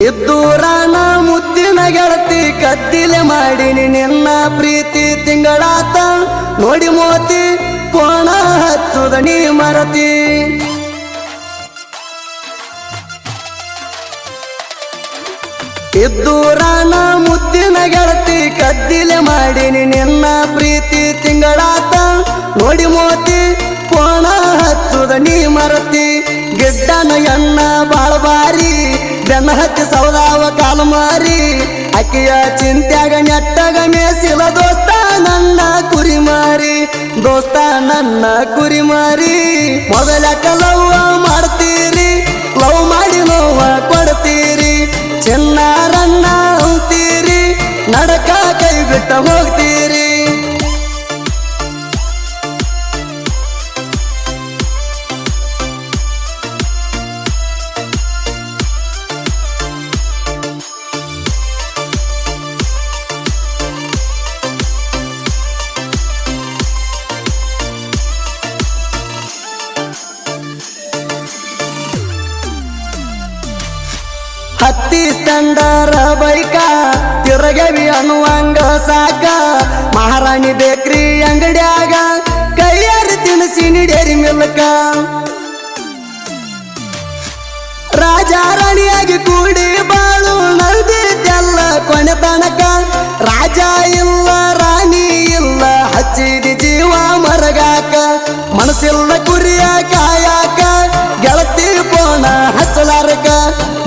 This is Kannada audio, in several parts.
ಇದ್ದೂರಾನ ಮುದ್ದಿನ ಗೆಳತಿ ಕದ್ದಿಲೆ ಮಾಡಿನಿ ನಿನ್ನ ಪ್ರೀತಿ ತಿಂಗಳಾತ ನೋಡಿ ಮೋತಿ ಕೋಣ ಹಚ್ಚುದ ನೀ ಮರತಿ ಇದ್ದೂರಾನ ಮುದ್ದಿನ ಗೆಳತಿ ಕದ್ದಿಲೆ ಮಾಡಿನಿ ನಿನ್ನ ಪ್ರೀತಿ ತಿಂಗಳಾತ ನೋಡಿ ಮೋತಿ ಕೋಣ ಹಚ್ಚುದ ನೀ ಮರತಿ ಗಿಡ್ಡನ ಎಣ್ಣ ಬಾಳಬಾರಿ ಬೆನ್ನ ಹತ್ತಿ ಸೌದಾವ ಕಾಲು ಮಾರಿ ಅಕ್ಕಿಯ ಚಿಂತ್ಯಾಗ ನೆಟ್ಟಗ ಮೇಸಿಲ ದೋಸ್ತ ನನ್ನ ಕುರಿ ಮಾರಿ ದೋಸ್ತ ನನ್ನ ಕುರಿ ಮಾರಿ ಮೊದಲಕ ಲವ್ವ ಮಾಡ್ತೀರಿ ಲವ್ ಮಾಡಿ ನೋವ ಕೊಡ್ತೀರಿ ಚಿನ್ನಾರನ್ನ ಅಂತೀರಿ ನಡಕ ಕೈ ಬಿಟ್ಟ ಹೋಗ್ತೀರಿ ಹತ್ತಿ ಸ್ಟ್ಯಾಂಡರ ಬೈಕ ತಿರುಗವಿ ಅನ್ನುವಂಗ ಸಾಕ ಮಹಾರಾಣಿ ಬೇಕ್ರಿ ಅಂಗಡಿಯಾಗ ಕೈಯಾರಿ ತಿನಿಸಿ ನೀಡೇರಿ ಮಿಲ್ಕ ರಾಜ ರಾಣಿಯಾಗಿ ಕೂಡಿ ಬಾಳು ನಲ್ದಿದ್ದೆಲ್ಲ ಕೊನೆ ತನಕ ರಾಜ ಇಲ್ಲ ರಾಣಿ ಇಲ್ಲ ಹಚ್ಚಿದಿ ಜೀವ ಮರಗಾಕ ಮನಸ್ಸಿಲ್ಲ ಕುರಿಯ ಕಾಯಾಕ ಗೆಳತಿ ಪೋಣ ಹಚ್ಚಲಾರಕ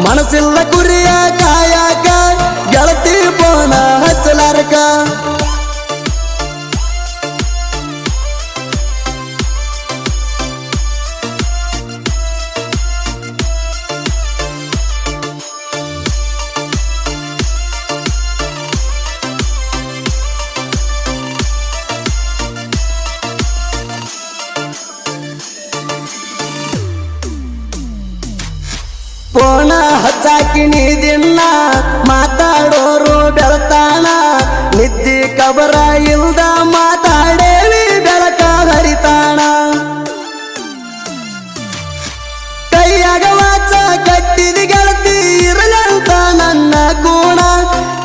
ಮನಸ್ಸಿಲ್ಲ ಕುರಿಯ ಕಾಯಾಕ ಗೆಳತಿ ಪೋಣ ಹಚ್ಚಲಾರಕ ಪೋಣ ಹಚ್ಚಾಕಿ ನೀ ದಿನ ಮಾತಾಡೋರು ಬೆಳತಾಣ ನಿದ್ದಿ ಕಬರ ಇಲ್ದ ಮಾತಾಡೇವಿ ಬೆಳಕ ಹರಿತಾಣ ಕೈಯಾಗ ವಾಚ ಕಟ್ಟಿದಿ ಗೆಳತಿ ಇರಲಂತ ನನ್ನ ಗುಣ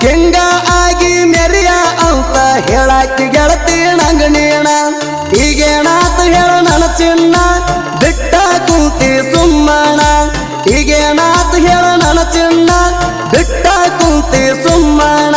ಕೆಂಗ ಆಗಿ ಮೆರಿಯ ಅಂತ ಹೇಳಾಕಿ ಗೆಳತಿ ನಂಗನೇಣ ಈಗೇನಾತ ಹೇಳ ನನ್ನ ಚಿನ್ನ ಬಿಟ್ಟ ಕೂತಿ ಸುಮ್ಮಣ ಈಗೇನಾತ ಹೇಳ ನನ್ನ ಚಿನ್ನ ಬಿಟ್ಟ ಕೂತಿ ಸುಮ್ಮಣ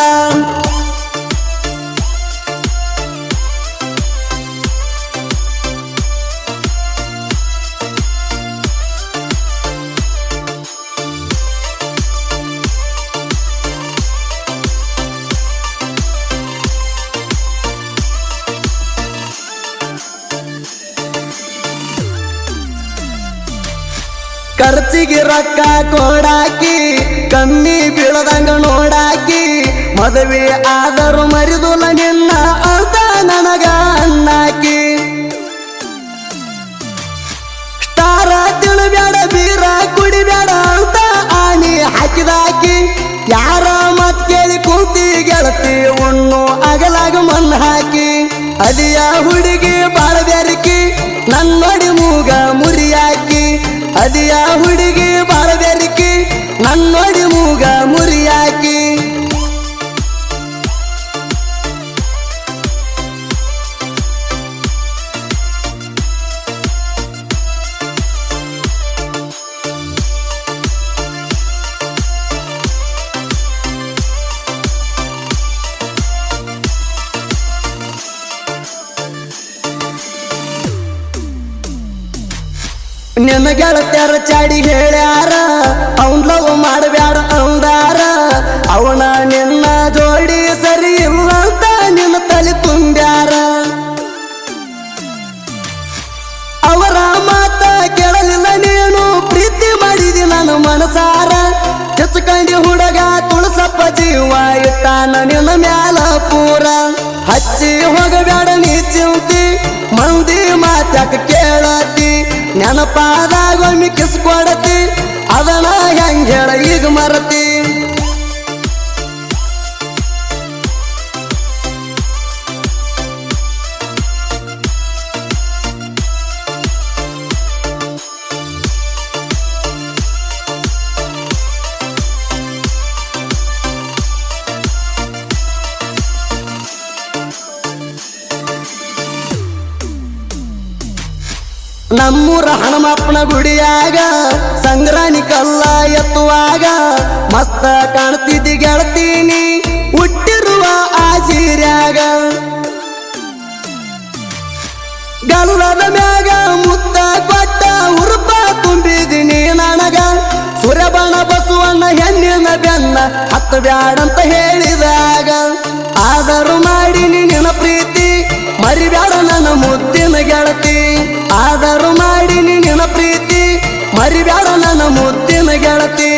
ಖರ್ಚಿಗೆ ರೊಕ್ಕ ಕೊಡಾಕಿ ಕಮ್ಮಿ ಬೀಳದಂಗ ನೋಡಾಕಿ ಮದುವೆ ಆದರೂ ಮರಿದುಲ ನಿನ್ನ ಅಂತ ನನಗ ಅನ್ನಾಕಿ ಸ್ಟಾರ ತಿಳಿಬೇಡ ಬೀರ ಕುಡಿಬೇಡ ಅಂತ ಆನಿ ಹಾಕಿದಾಕಿ ಯಾರ ಮತ್ ಕೇಳಿ ಕೂತಿ ಗೆಳತಿ ಉಣ್ಣು ಅಗಲಾಗ ಮಣ್ಣು ಹಾಕಿ ಅದಿಯ ಹುಡುಗಿ ಬಾಳ ಬೆರಕಿ ನನ್ನೊಡಿ ಮೂಗ ಮುರಿಯಾಕಿ ಅದಿಯ ಹುಡುಗಿ ಬಾಳ ಬೆರಕಿ ನನ್ನೊಡಿ ಮೂಗ ಮುರಿಯಾಕಿ ನಿನ್ನ ಗೆಳತ್ಯಾರ ಚಾಡಿ ಹೇಳ್ಯಾರ ಅವನ್ ಲವ್ ಮಾಡಬ್ಯಾಡ ಅಂದಾರ ಅವನ ನಿನ್ನ ಜೋಡಿ ಸರಿ ಇಲ್ಲ ಅಂತ ನಿನ್ನ ತಲೆ ತುಂಬ್ಯಾರ ಅವರ ಮಾತ ಕೇಳಲಿಲ್ಲ ನೀನು ಪ್ರೀತಿ ಮಾಡಿದಿ ನನ್ನ ಮನಸಾರ ಚಚ್ಕಂಡಿ ಹುಡುಗ ತುಳಸಪ್ಪ ಜೀವ ಇಟ್ಟಾನ ನಿನ್ನ ಮ್ಯಾಲ ಪೂರ ಹಚ್ಚಿ ಹೋಗಬ್ಯಾಡ ನೀ ಚಿಂತಿ ಮಂದಿ ಮಾತ್ಯಾಕ ಕೇಳತಿ ನೆನಪಾದಾಗ ಒಮ್ಮೆ ಕಿಸ್ ಕೊಡತಿ ಅದನ್ನ ಹೆಂಗ ಹೇಳ ಈಗ ಮರತಿ ನಮ್ಮೂರ ಹನುಮಪ್ಪನ ಗುಡಿಯಾಗ ಸಂಗ್ರಾಣಿ ಕಲ್ಲ ಎತ್ತುವಾಗ ಮಸ್ತ ಕಾಣ್ತಿದ್ದಿ ಗೆಳತೀನಿ ಹುಟ್ಟಿರುವ ಆ ಸೀರ್ಯಾಗ ಗಲ್ಲದ ಮ್ಯಾಗ ಮುತ್ತ ಕೊಟ್ಟ ಉರುಪ ತುಂಬಿದಿನಿ ನನಗ ಸುರಬಣ ಬಸವಣ್ಣ ಹೆಣ್ಣಿನ ಬೆನ್ನ ಹತ್ತು ಬ್ಯಾಡಂತ ಹೇಳಿದಾಗ ಆದರೂ ಮಾಡಿನಿ ನಿನ್ನ ಪ್ರೀತಿ ಮರಿಬ್ಯಾಡ ನನ್ನ ಮುದ್ದಿನ ಗೆಳತಿ ಆದರೂ ಮಾಡಿನಿ ನಿನ್ನ ಪ್ರೀತಿ ಮರಿಬ್ಯಾಡ ನನ್ನ ಮುದ್ದಿನ ಗೆಳತಿ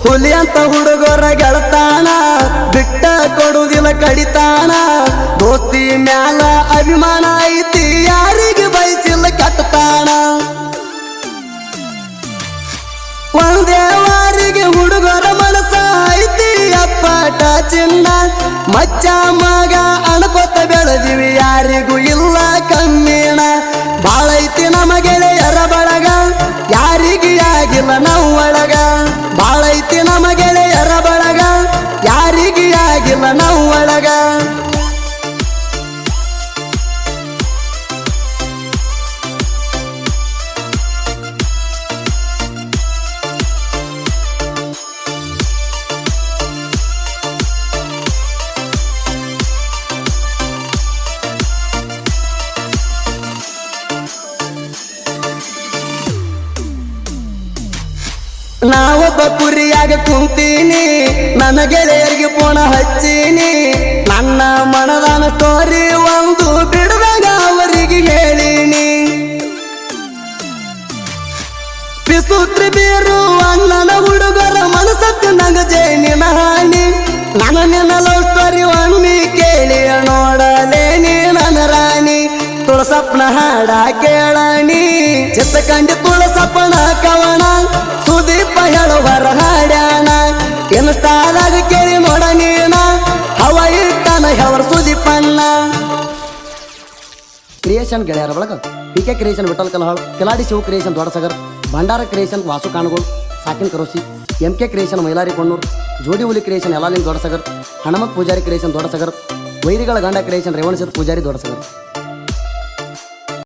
ಹುಲಿ ಅಂತ ಹುಡುಗರ ಗೆಳತಾನ ಬಿಟ್ಟ ಕೊಡುದಿಲ್ಲ ಕಡಿತಾನ ದೋಸ್ತಿ ಮ್ಯಾಲ ಅಭಿಮಾನ ಐತಿ ಯಾರಿಗೆ ಬಯಸಿಲ್ಲ ಕಟ್ಟತಾನ ಒಂದೇ ವಾರಿಗೆ ಹುಡುಗರ ಮನಸ ಐತಿ ಅಪ್ಪಟ ಚಿನ್ನ ಮಚ್ಚ ಮಗ ಅಣಕೊತ್ತ ಬೆಳೆದಿವಿ ಯಾರಿಗೂ ಇಲ್ಲ ಕಮ್ಮಿಣ ಬಾಳ ಐತಿ ನಮ್ಮ ಗೆಳೆಯರ ಬಳಗ ಯಾರಿಗೆ ಆಗಿಲ್ಲ ನಾವು ಒಳಗ ಬಾಳ ಐತಿ ನಮ್ಮ ಗೆಳೆಯರ ಬಳಗ ಯಾರಿಗೆ ಆಗಿಲ್ಲ ನಾವು ಒಳಗ ನಾವೊಬ್ಬ ಕುರಿಯಾಗ ಕುಂತೀನಿ ನನ್ನ ಗೆಳೆಯರಿಗೆ ಫೋನ ಹಚ್ಚೀನಿ ನನ್ನ ಮನದಾನ ಸ್ಟೋರಿ ಒಂದು ಬಿಡದಾಗ ಅವರಿಗೆ ಹೇಳಿನಿ ಪಿಸೂತ್ರಿ ಬೀರು ಅಣ್ಣನ ಹುಡುಗರ ಮನಸ್ಸತ್ತು ನಂಗ ಜೇನಿನ ಹಾನಿ ನನ್ನ ನಿನ್ನ ಲವ್ ಸ್ಟೋರಿ ಒಮ್ಮೆ ಕೇಳಿ ನೋಡಲೇನಿ ನನ್ನ ರಾಣಿ ತುಳಸಪ್ಪನ ಹಾಡ ಕೇಳಣಿ ಚಿತ್ತ ಕಂಡಿ ತುಳಸಪ್ಪನ ಕವನ ಸುದೀಪ ಹೇಳುವರ ಹಾಡ್ಯಾನ ಇನ್ಸ್ಟಾದಾಗ ಕೇಳಿ ನೋಡ ನೀನ ಹವ ಇಟ್ಟಾನ ಹೆವರ್ ಸುದೀಪಣ್ಣ ಕ್ರಿಯೇಷನ್ ಗೆಳೆಯರ ಬಳಗ PK ಕ್ರಿಯೇಷನ್ ವಿಠಲ್ ಕಲಹಾಳ್ ಕಿಲಾಡಿ ಶಿವ ಕ್ರಿಯೇಷನ್ ದೊಡ್ಡಸಗರ್ ಭಂಡಾರ ಕ್ರಿಯೇಷನ್ ವಾಸು ಕಾಣಗೋಳ್ ಸಾಕಿನ್ ಕರೋಸಿ MK ಕ್ರಿಯೇಷನ್ ಮೈಲಾರಿ ಕೊಣ್ಣೂರ್ ಜೋಡಿ ಹುಲಿ ಕ್ರಿಯೇಷನ್ ಯಲಾಲಿಂಗ್ ದೊಡ್ಡಸಗರ್ ಹನುಮತ್ ಪೂಜಾರಿ ಕ್ರಿಯೇಷನ್ ದೊಡ್ಡಸಗರ್ ವೈರಿಗಳ ಗಂಡ ಕ್ರಿಯೇಷನ್ ರೇವಣಸಿದ್ ಪೂಜಾರಿ ದೊಡ್ಡಸಗರ್